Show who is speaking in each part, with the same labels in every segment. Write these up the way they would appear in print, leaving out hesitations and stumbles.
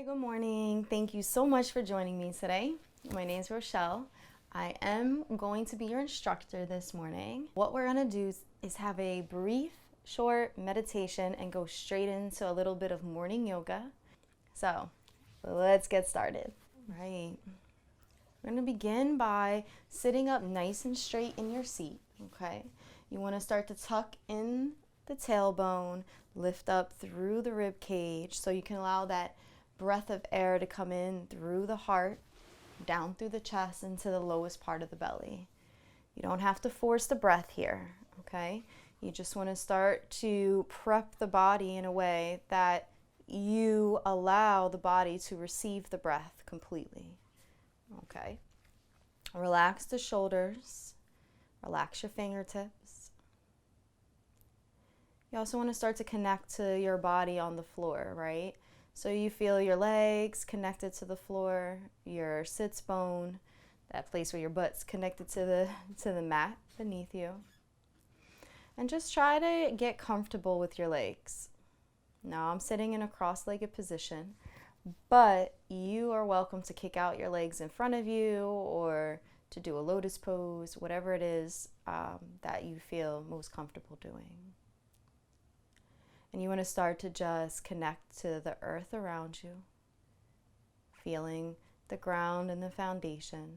Speaker 1: Good morning. Thank you so much for joining me today. My name is Rochelle. I am going to be your instructor this morning. What we're going to do is have a brief, short meditation and go straight into a little bit of morning yoga. So let's get started. Right. We're going to begin by sitting up nice and straight in your seat. Okay. You want to start to tuck in the tailbone, lift up through the rib cage so you can allow that breath of air to come in through the heart, down through the chest, into the lowest part of the belly. You don't have to force the breath here, okay? You just want to start to prep the body in a way that you allow the body to receive the breath completely, okay? Relax the shoulders, relax your fingertips. You also want to start to connect to your body on the floor, right? So you feel your legs connected to the floor, your sits bone, that place where your butt's connected to the mat beneath you. And just try to get comfortable with your legs. Now I'm sitting in a cross-legged position, but you are welcome to kick out your legs in front of you or to do a lotus pose, whatever it is that you feel most comfortable doing. And you want to start to just connect to the earth around you, feeling the ground and the foundation.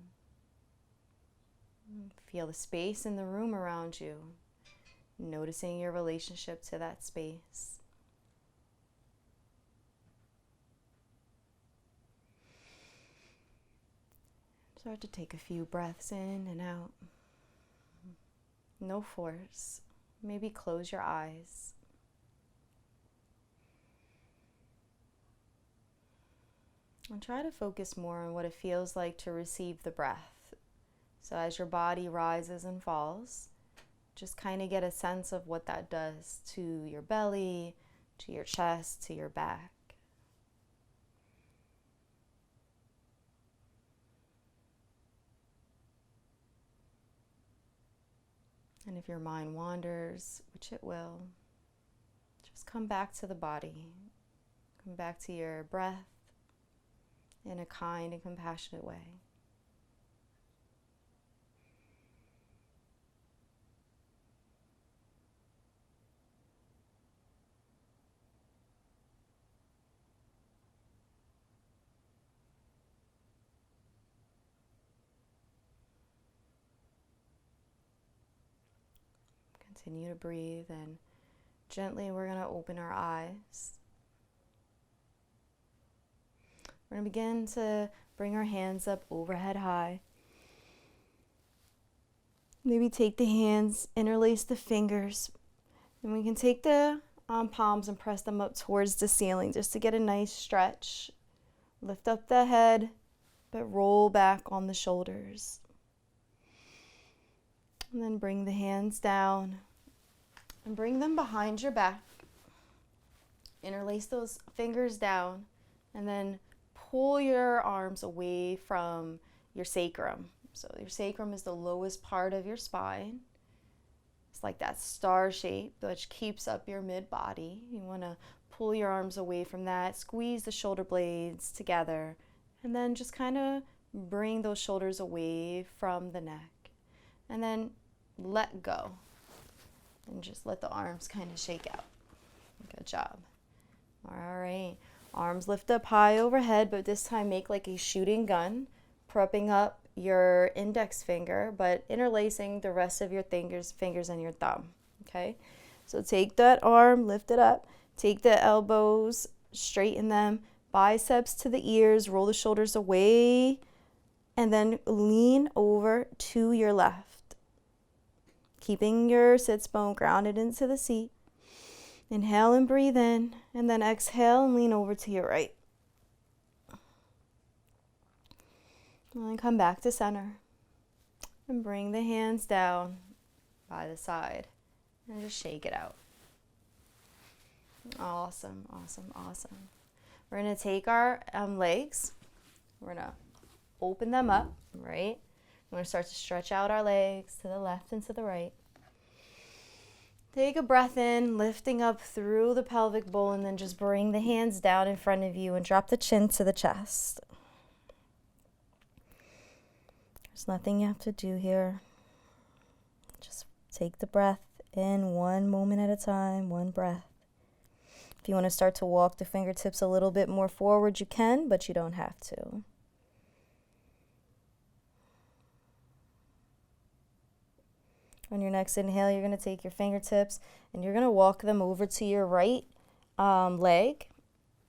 Speaker 1: Feel the space in the room around you, noticing your relationship to that space. Start to take a few breaths in and out. No force. Maybe close your eyes. And try to focus more on what it feels like to receive the breath. So as your body rises and falls, just kind of get a sense of what that does to your belly, to your chest, to your back. And if your mind wanders, which it will, just come back to the body. Come back to your breath in a kind and compassionate way. Continue to breathe, and gently we're going to open our eyes. We're going to begin to bring our hands up overhead high. Maybe take the hands, interlace the fingers, and we can take the palms and press them up towards the ceiling just to get a nice stretch. Lift up the head, but roll back on the shoulders. And then bring the hands down and bring them behind your back. Interlace those fingers down and then pull your arms away from your sacrum. So your sacrum is the lowest part of your spine. It's like that star shape, which keeps up your mid-body. You want to pull your arms away from that, squeeze the shoulder blades together, and then just kind of bring those shoulders away from the neck. And then let go. And just let the arms kind of shake out. Good job. All right. Arms lift up high overhead, but this time make like a shooting gun, prepping up your index finger, but interlacing the rest of your fingers and your thumb. Okay? So take that arm, lift it up, take the elbows, straighten them, biceps to the ears, roll the shoulders away, and then lean over to your left. Keeping your sits bone grounded into the seat. Inhale and breathe in, and then exhale and lean over to your right. And then come back to center. And bring the hands down by the side. And just shake it out. Awesome, awesome, awesome. We're going to take our legs. We're going to open them up, right? We're going to start to stretch out our legs to the left and to the right. Take a breath in, lifting up through the pelvic bowl, and then just bring the hands down in front of you and drop the chin to the chest. There's nothing you have to do here. Just take the breath in one moment at a time, one breath. If you want to start to walk the fingertips a little bit more forward, you can, but you don't have to. On your next inhale, you're going to take your fingertips and you're going to walk them over to your right leg.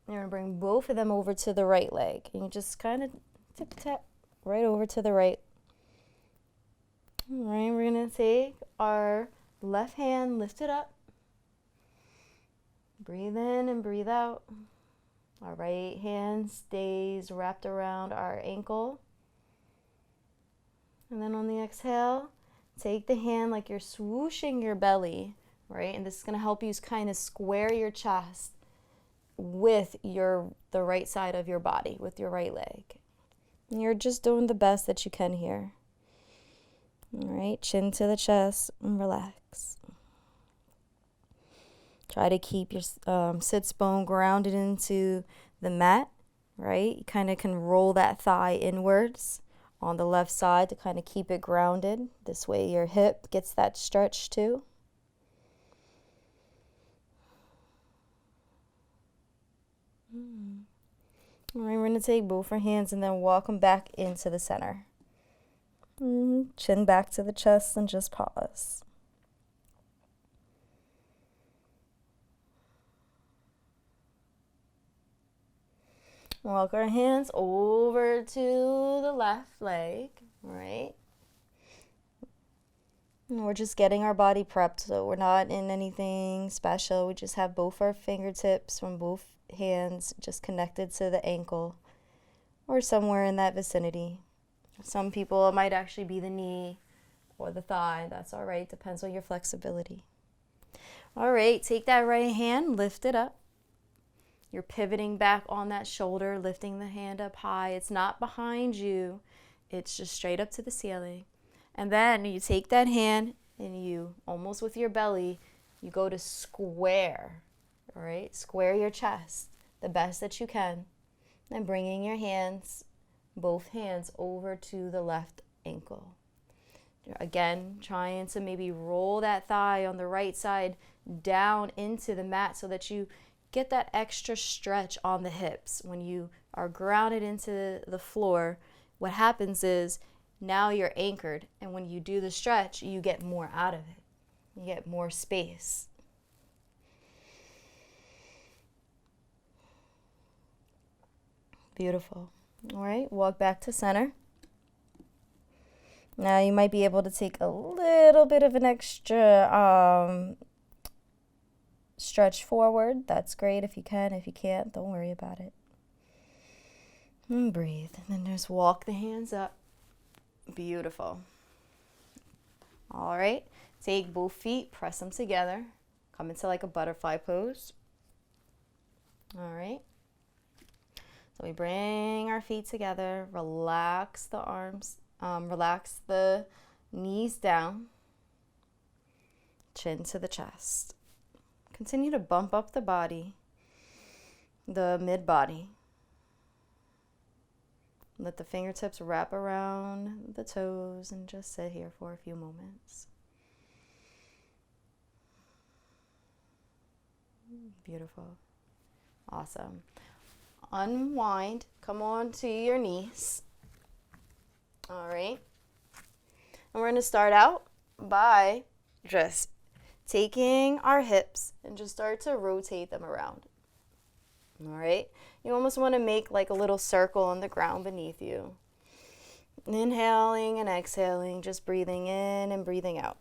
Speaker 1: You're going to bring both of them over to the right leg. And you just kind of tip-tap right over to the right. All right, we're going to take our left hand, lift it up. Breathe in and breathe out. Our right hand stays wrapped around our ankle. And then on the exhale, take the hand like you're swooshing your belly, right? And this is going to help you kind of square your chest with the right side of your body, with your right leg. And you're just doing the best that you can here. All right, chin to the chest and relax. Try to keep your sits bone grounded into the mat, right? You kind of can roll that thigh inwards on the left side to kind of keep it grounded. This way your hip gets that stretch too. All right, we're going to take both our hands and then walk them back into the center. Chin back to the chest and just pause. Walk our hands over to the left leg, right? And we're just getting our body prepped, so we're not in anything special. We just have both our fingertips from both hands just connected to the ankle or somewhere in that vicinity. Some people, it might actually be the knee or the thigh. That's all right. Depends on your flexibility. All right, take that right hand, lift it up. You're pivoting back on that shoulder, lifting the hand up high. It's not behind you. It's just straight up to the ceiling. And then you take that hand and you, almost with your belly, you go to square, all right? Square your chest the best that you can. And bringing your hands, both hands, over to the left ankle. Again, trying to maybe roll that thigh on the right side down into the mat so that you get that extra stretch on the hips. When you are grounded into the floor, what happens is now you're anchored, and when you do the stretch, you get more out of it. You get more space. Beautiful. All right, walk back to center. Now you might be able to take a little bit of an extra stretch forward. That's great if you can. If you can't, don't worry about it. And breathe. And then just walk the hands up. Beautiful. All right. Take both feet, press them together. Come into like a butterfly pose. All right. So we bring our feet together. Relax the arms. Relax the knees down. Chin to the chest. Continue to bump up the body, the mid-body. Let the fingertips wrap around the toes and just sit here for a few moments. Beautiful. Awesome. Unwind. Come on to your knees. All right. And we're going to start out by just taking our hips and just start to rotate them around. All right. You almost want to make like a little circle on the ground beneath you. Inhaling and exhaling, just breathing in and breathing out.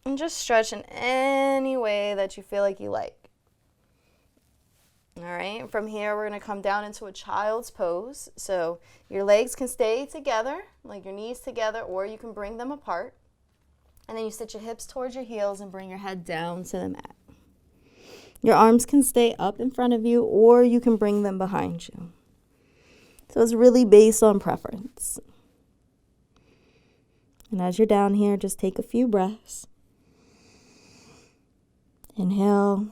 Speaker 1: And just stretch in any way that you feel like you like. All right. From here, we're going to come down into a child's pose. So your legs can stay together, like your knees together, or you can bring them apart. And then you sit your hips towards your heels and bring your head down to the mat. Your arms can stay up in front of you, or you can bring them behind you. So it's really based on preference. And as you're down here, just take a few breaths.
Speaker 2: Inhale.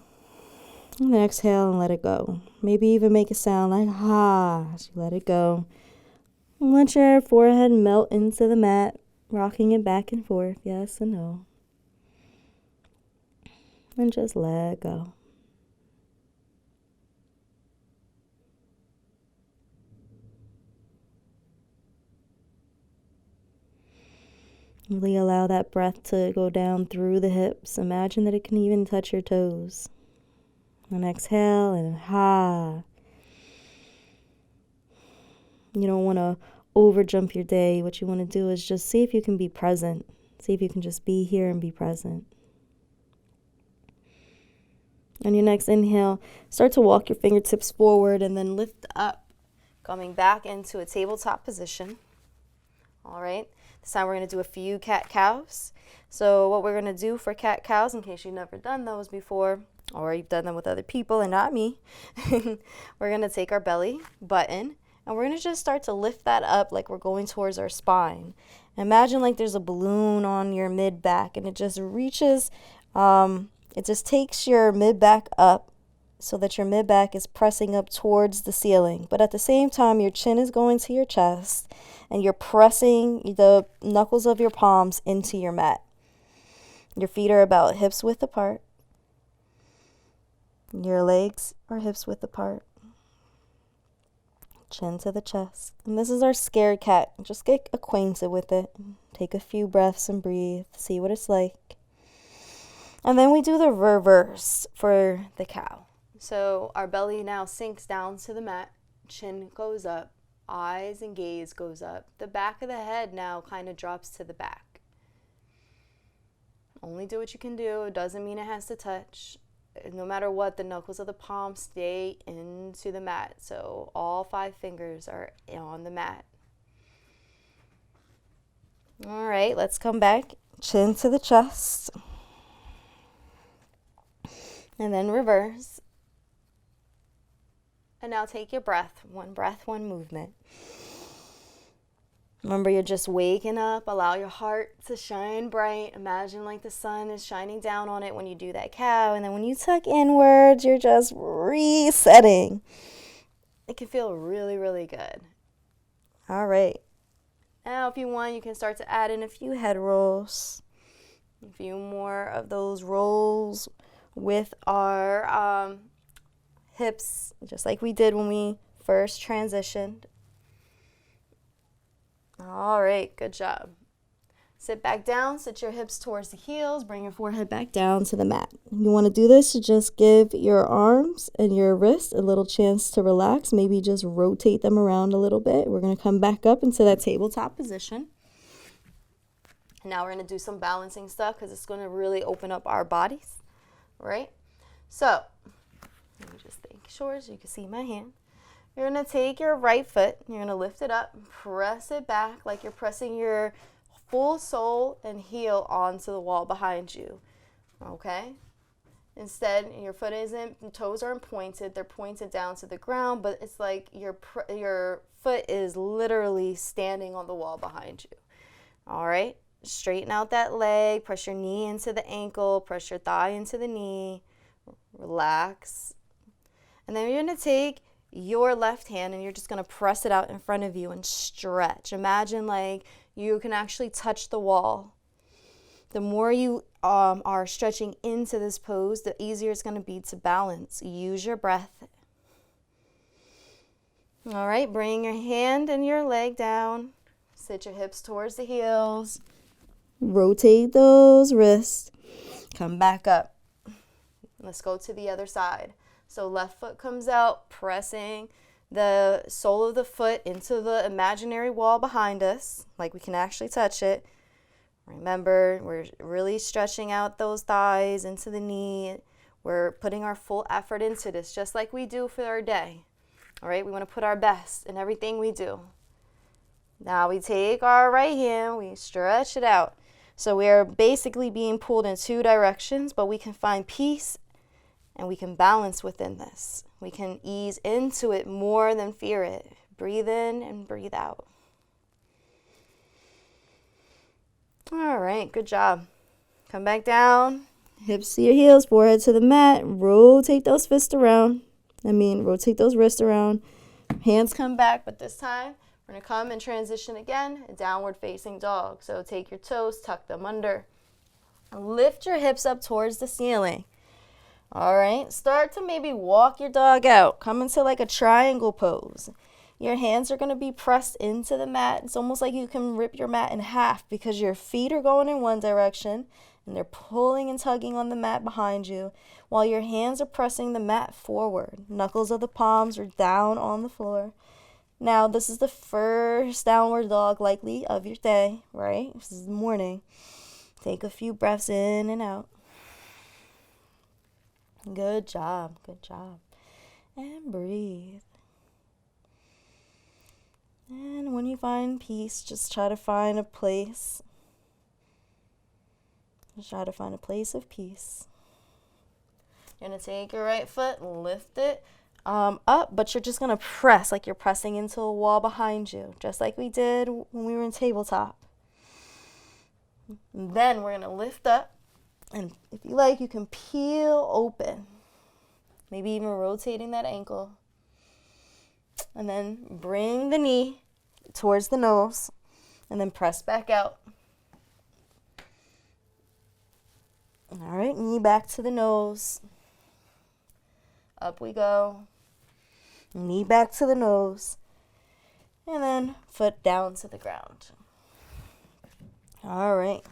Speaker 2: And then exhale and let it go. Maybe even make a sound like ha as you let it go. And let your forehead melt into the mat, rocking it back and forth, yes and no. And just let go. Really allow that breath to go down through the hips. Imagine that it can even touch your toes. And exhale and ha. You don't want to over jump your day. What you want to do is just see if you can be present. See if you can just be here and be present. On your next inhale, start to walk your fingertips forward and then lift up, coming back into a tabletop position. All right. This time we're going to do a few cat-cows. So what we're going to do for cat-cows, in case you've never done those before, or you've done them with other people and not me, we're going to take our belly button and we're going to just start to lift that up like we're going towards our spine. Imagine like there's a balloon on your mid-back and it just reaches, it just takes your mid-back up so that your mid-back is pressing up towards the ceiling. But at the same time, your chin is going to your chest and you're pressing the knuckles of your palms into your mat. Your feet are about hips width apart. Your legs are hips width apart. Chin to the chest. And this is our scared cat. Just get acquainted with it. Take a few breaths and breathe. See what it's like. And then we do the reverse for the cow. So our belly now sinks down to the mat. Chin goes up. Eyes and gaze goes up. The back of the head now kind of drops to the back. Only do what you can do. It doesn't mean it has to touch. No matter what, the knuckles of the palm stay into the mat. So all 5 fingers are on the mat. All right, let's come back. Chin to the chest. And then reverse. And now take your breath. One breath, one movement. Remember, you're just waking up. Allow your heart to shine bright. Imagine like the sun is shining down on it when you do that cow. And then when you tuck inwards, you're just resetting. It can feel really, really good. All right. Now, if you want, you can start to add in a few head rolls. A few more of those rolls with our hips, just like we did when we first transitioned. All right, good job. Sit back down, sit your hips towards the heels, bring your forehead back down to the mat. You want to do this to just give your arms and your wrists a little chance to relax. Maybe just rotate them around a little bit. We're going to come back up into that tabletop position. Now we're going to do some balancing stuff because it's going to really open up our bodies, right? So, let me just make sure so you can see my hand. You're going to take your right foot, you're going to lift it up, press it back like you're pressing your full sole and heel onto the wall behind you, okay? Instead, your toes aren't pointed, they're pointed down to the ground, but it's like your foot is literally standing on the wall behind you, all right? Straighten out that leg, press your knee into the ankle, press your thigh into the knee, relax. And then you're going to take your left hand and you're just going to press it out in front of you and stretch. Imagine like you can actually touch the wall. The more you are stretching into this pose, the easier it's going to be to balance. Use your breath. All right, bring your hand and your leg down. Sit your hips towards the heels. Rotate those wrists. Come back up. Let's go to the other side. So left foot comes out, pressing the sole of the foot into the imaginary wall behind us, like we can actually touch it. Remember, we're really stretching out those thighs into the knee. We're putting our full effort into this, just like we do for our day. All right, we want to put our best in everything we do. Now we take our right hand, we stretch it out. So we are basically being pulled in 2 directions, but we can find peace and we can balance within this. We can ease into it more than fear it. Breathe in and breathe out. All right, good job. Come back down Hips to your heels, forehead to the mat. Rotate those fists around. Rotate those wrists around. Hands come back, but this time we're going to come and transition again, a downward facing dog. So take your toes, tuck them under. Lift your hips up towards the ceiling. All right, start to maybe walk your dog out. Come into like a triangle pose. Your hands are going to be pressed into the mat. It's almost like you can rip your mat in half because your feet are going in one direction and they're pulling and tugging on the mat behind you while your hands are pressing the mat forward. Knuckles of the palms are down on the floor. Now, this is the first downward dog likely of your day, right? This is the morning. Take a few breaths in and out. Good job, good job. And breathe. And when you find peace, just try to find a place. Just try to find a place of peace. You're going to take your right foot, lift it up, but you're just going to press like you're pressing into a wall behind you, just like we did when we were in tabletop. And then we're going to lift up, and if you like, you can peel open, maybe even rotating that ankle. And then bring the knee towards the nose, and then press back out. All right, knee back to the nose. Up we go. Knee back to the nose. And then foot down to the ground. All right.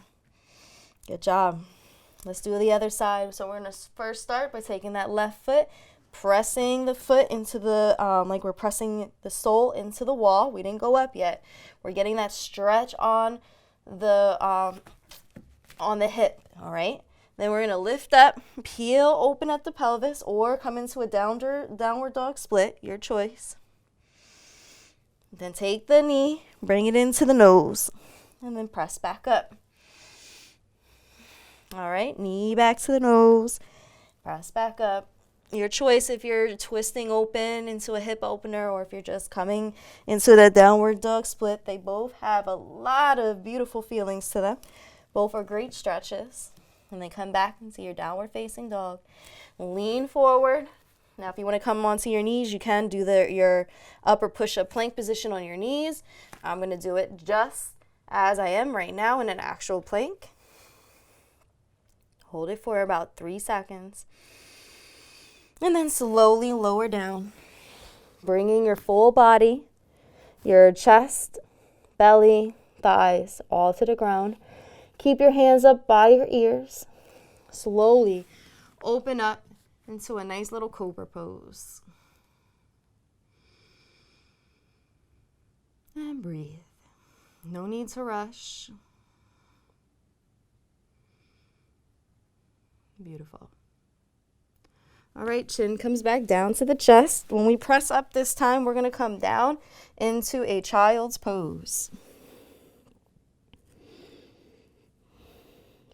Speaker 2: Good job. Let's do the other side. So we're going to first start by taking that left foot, pressing the foot into the, like we're pressing the sole into the wall. We didn't go up yet. We're getting that stretch on the hip, all right? Then we're going to lift up, peel open at the pelvis, or come into a downward dog split, your choice. Then take the knee, bring it into the nose, and then press back up. All right, knee back to the nose, press back up. Your choice if you're twisting open into a hip opener or if you're just coming into that downward dog split. They both have a lot of beautiful feelings to them. Both are great stretches. And then come back into your downward facing dog. Lean forward. Now if you want to come onto your knees, you can do your upper push-up plank position on your knees. I'm going to do it just as I am right now in an actual plank. Hold it for about 3 seconds. And then slowly lower down, bringing your full body, your chest, belly, thighs, all to the ground. Keep your hands up by your ears. Slowly open up into a nice little cobra pose. And breathe. No need to rush. Beautiful. All right, chin comes back down to the chest. When we press up this time, we're going to come down into a child's pose.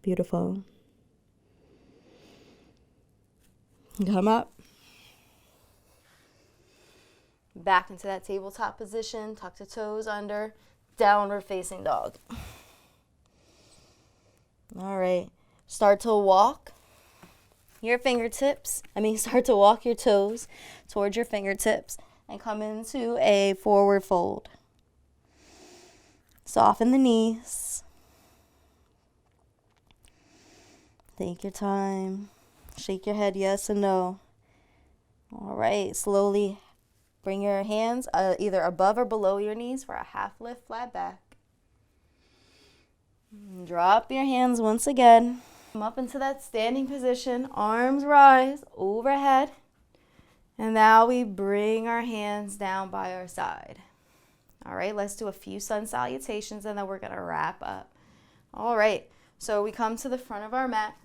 Speaker 2: Beautiful. Come up. Back into that tabletop position. Tuck the toes under. Downward facing dog. All right. Start to walk your fingertips. Start to walk your toes towards your fingertips and come into a forward fold. Soften the knees. Take your time. Shake your head yes and no. All right, slowly bring your hands either above or below your knees for a half lift, flat back. Drop your hands once again. Come up into that standing position. Arms rise overhead. And now we bring our hands down by our side. All right, let's do a few sun salutations and then we're going to wrap up. All right, so we come to the front of our mat.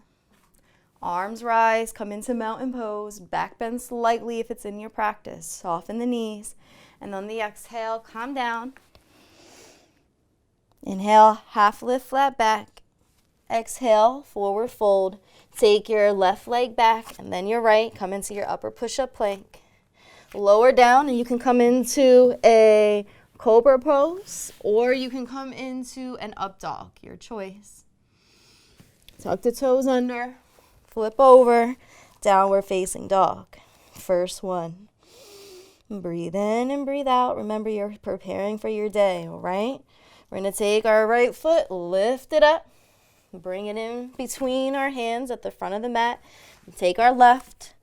Speaker 2: Arms rise, come into mountain pose, back bend slightly if it's in your practice. Soften the knees. And on the exhale, calm down. Inhale, half lift, flat back. Exhale, forward fold. Take your left leg back and then your right. Come into your upper push-up plank. Lower down and you can come into a cobra pose or you can come into an up dog, your choice. Tuck the toes under. Flip over, downward facing dog. First one. Breathe in and breathe out. Remember, you're preparing for your day, all right? We're going to take our right foot, lift it up, bring it in between our hands at the front of the mat. Take our left,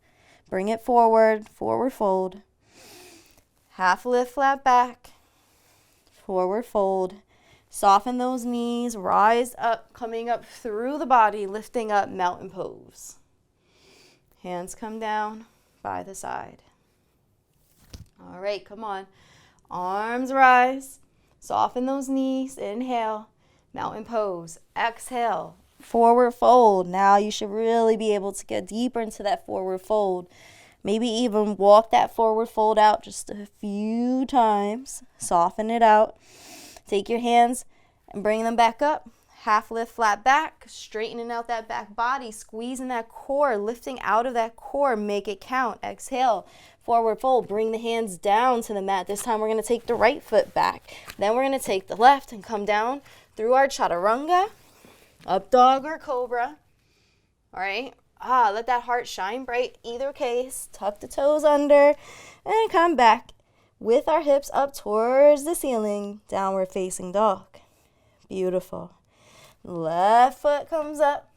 Speaker 2: bring it forward, forward fold. Half lift, flat back, forward fold. Soften those knees, rise up, coming up through the body, lifting up, mountain pose. Hands come down by the side. All right, come on. Arms rise. Soften those knees. Inhale, mountain pose. Exhale, forward fold. Now you should really be able to get deeper into that forward fold. Maybe even walk that forward fold out just a few times. Soften it out. Take your hands and bring them back up. Half lift, flat back, straightening out that back body, squeezing that core, lifting out of that core, make it count. Exhale, forward fold, bring the hands down to the mat. This time we're going to take the right foot back. Then we're going to take the left and come down through our chaturanga, up dog or cobra. All right, let that heart shine bright. Either case, tuck the toes under and come back with our hips up towards the ceiling, downward facing dog. Beautiful. Left foot comes up.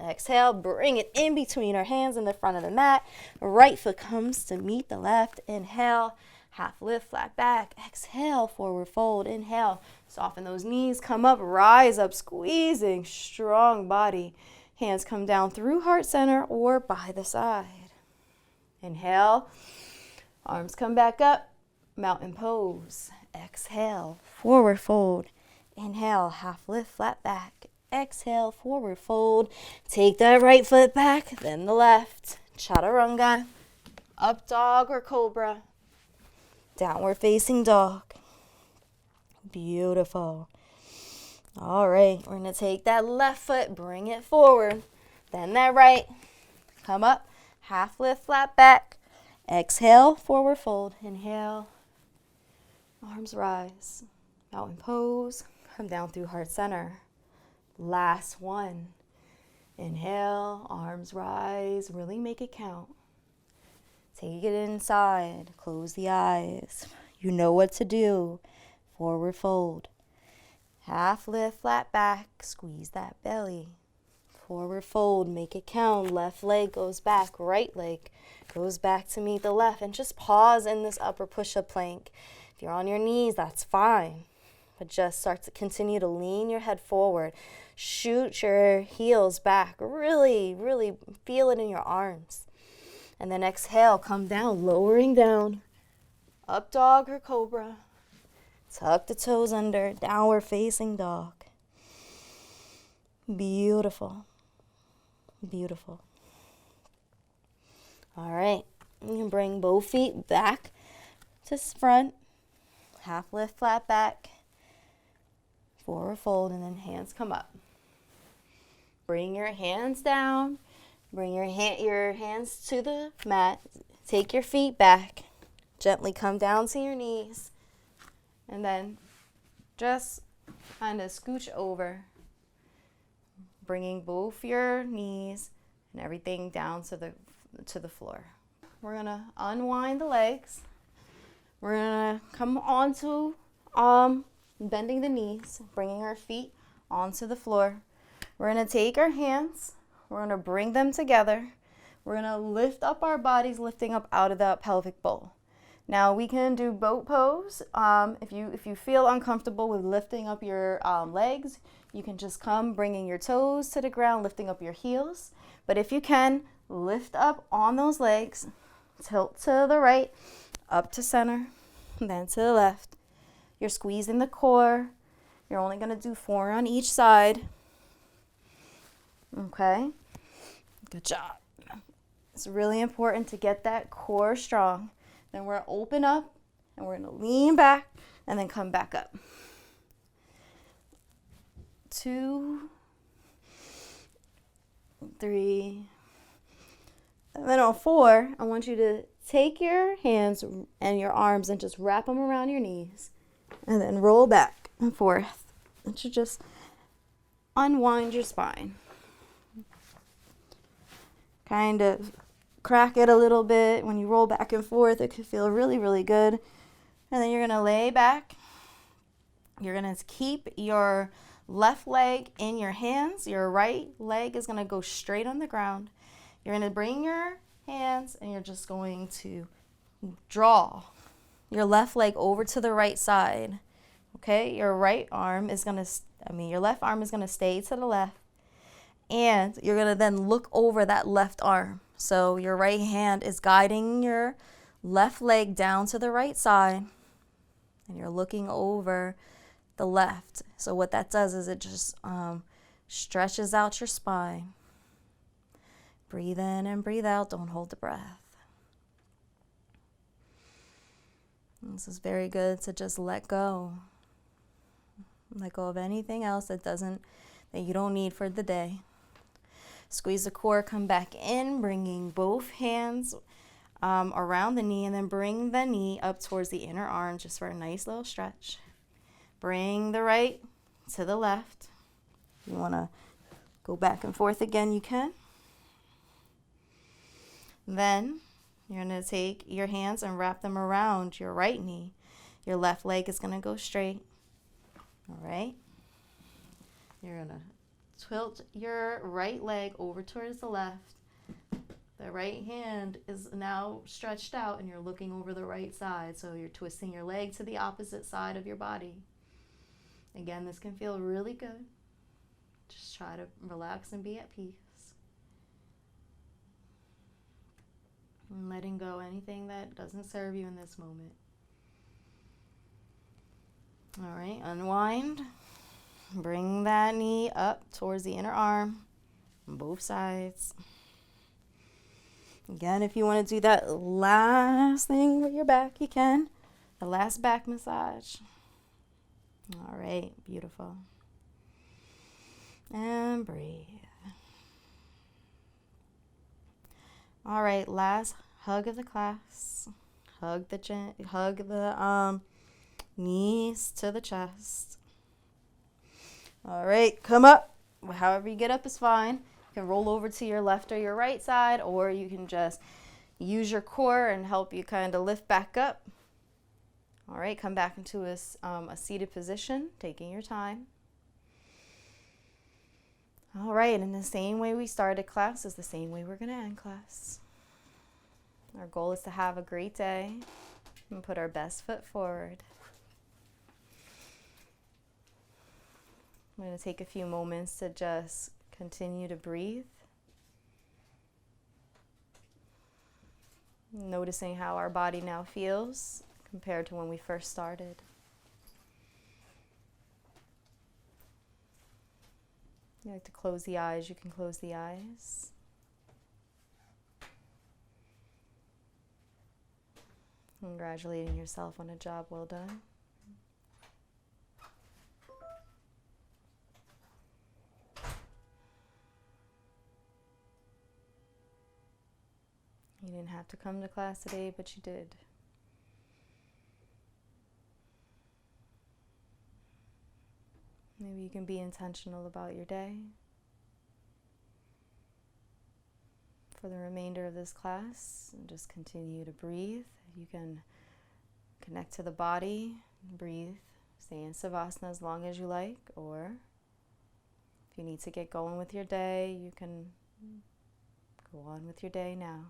Speaker 2: Exhale, bring it in between our hands in the front of the mat. Right foot comes to meet the left. Inhale, half lift, flat back. Exhale, forward fold. Inhale, soften those knees, come up, rise up, squeezing, strong body. Hands come down through heart center or by the side. Inhale, arms come back up, mountain pose. Exhale, forward fold. Inhale, half lift, flat back. Exhale, forward fold. Take that right foot back, then the left. Chaturanga, up dog or cobra. Downward facing dog. Beautiful. All right, we're going to take that left foot, bring it forward. Then that right. Come up, half lift, flat back. Exhale, forward fold. Inhale, arms rise. Mountain pose. Come down through heart center. Last one. Inhale, arms rise. Really make it count. Take it inside. Close the eyes. You know what to do. Forward fold. Half lift, flat back. Squeeze that belly. Forward fold. Make it count. Left leg goes back. Right leg goes back to meet the left. And just pause in this upper push-up plank. If you're on your knees, that's fine. But just start to continue to lean your head forward. Shoot your heels back. Really, really feel it in your arms. And then exhale, come down, lowering down. Up dog or cobra. Tuck the toes under, downward facing dog. Beautiful. Beautiful. All right, you can bring both feet back to front. Half lift, flat back. Forward fold, and then hands come up. Bring your hands down. Bring your hands to the mat. Take your feet back. Gently come down to your knees. And then just kind of scooch over. Bringing both your knees and everything down to the floor. We're going to unwind the legs. We're going to come onto bending the knees, bringing our feet onto the floor. We're going to take our hands. We're going to bring them together. We're going to lift up our bodies, lifting up out of the pelvic bowl. Now we can do boat pose. If you feel uncomfortable with lifting up your legs, you can just come bringing your toes to the ground, lifting up your heels. But if you can, lift up on those legs, tilt to the right, up to center, then to the left. You're squeezing the core. You're only going to do 4 on each side. Okay? Good job. It's really important to get that core strong. Then we're going to open up and we're going to lean back and then come back up. 2, 3, and then on 4, I want you to take your hands and your arms and just wrap them around your knees and then roll back and forth. It should just unwind your spine. kind of crack it a little bit. When you roll back and forth, it can feel really, really good. And then you're going to lay back. You're going to keep your left leg in your hands. Your right leg is going to go straight on the ground. You're going to bring your hands and you're just going to draw your left leg over to the right side. Okay, your left arm is going to stay to the left. And you're going to then look over that left arm. So your right hand is guiding your left leg down to the right side. And you're looking over the left. So what that does is it just stretches out your spine. Breathe in and breathe out. Don't hold the breath. This is very good to just let go. Let go of anything else that you don't need for the day. Squeeze the core, come back in, bringing both hands around the knee, and then bring the knee up towards the inner arm just for a nice little stretch. Bring the right to the left. If you want to go back and forth again, you can. Then you're going to take your hands and wrap them around your right knee. Your left leg is going to go straight. All right. You're going to tilt your right leg over towards the left. The right hand is now stretched out and you're looking over the right side. So you're twisting your leg to the opposite side of your body. Again, this can feel really good. Just try to relax and be at peace. And letting go anything that doesn't serve you in this moment. All right, unwind. Bring that knee up towards the inner arm on both sides. Again, if you want to do that last thing with your back, you can. The last back massage. All right, beautiful. And breathe. All right, last hug of the class. Hug the knees to the chest. All right, come up. However you get up is fine. You can roll over to your left or your right side, or you can just use your core and help you kind of lift back up. All right, come back into a seated position, taking your time. All right, and the same way we started class is the same way we're going to end class. Our goal is to have a great day and put our best foot forward. I'm going to take a few moments to just continue to breathe. Noticing how our body now feels compared to when we first started. You like to close the eyes, you can close the eyes. Congratulating yourself on a job well done. You didn't have to come to class today, but you did. Maybe you can be intentional about your day. For the remainder of this class, and just continue to breathe. You can connect to the body, breathe, stay in Savasana as long as you like, or if you need to get going with your day, you can go on with your day now.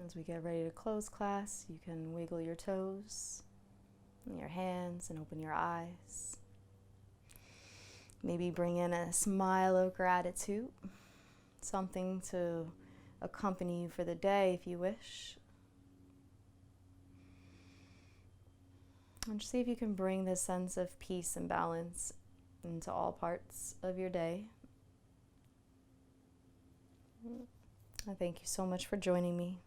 Speaker 2: As we get ready to close class, you can wiggle your toes and your hands and open your eyes. Maybe bring in a smile of gratitude, something to accompany you for the day if you wish. And just see if you can bring this sense of peace and balance into all parts of your day. I thank you so much for joining me.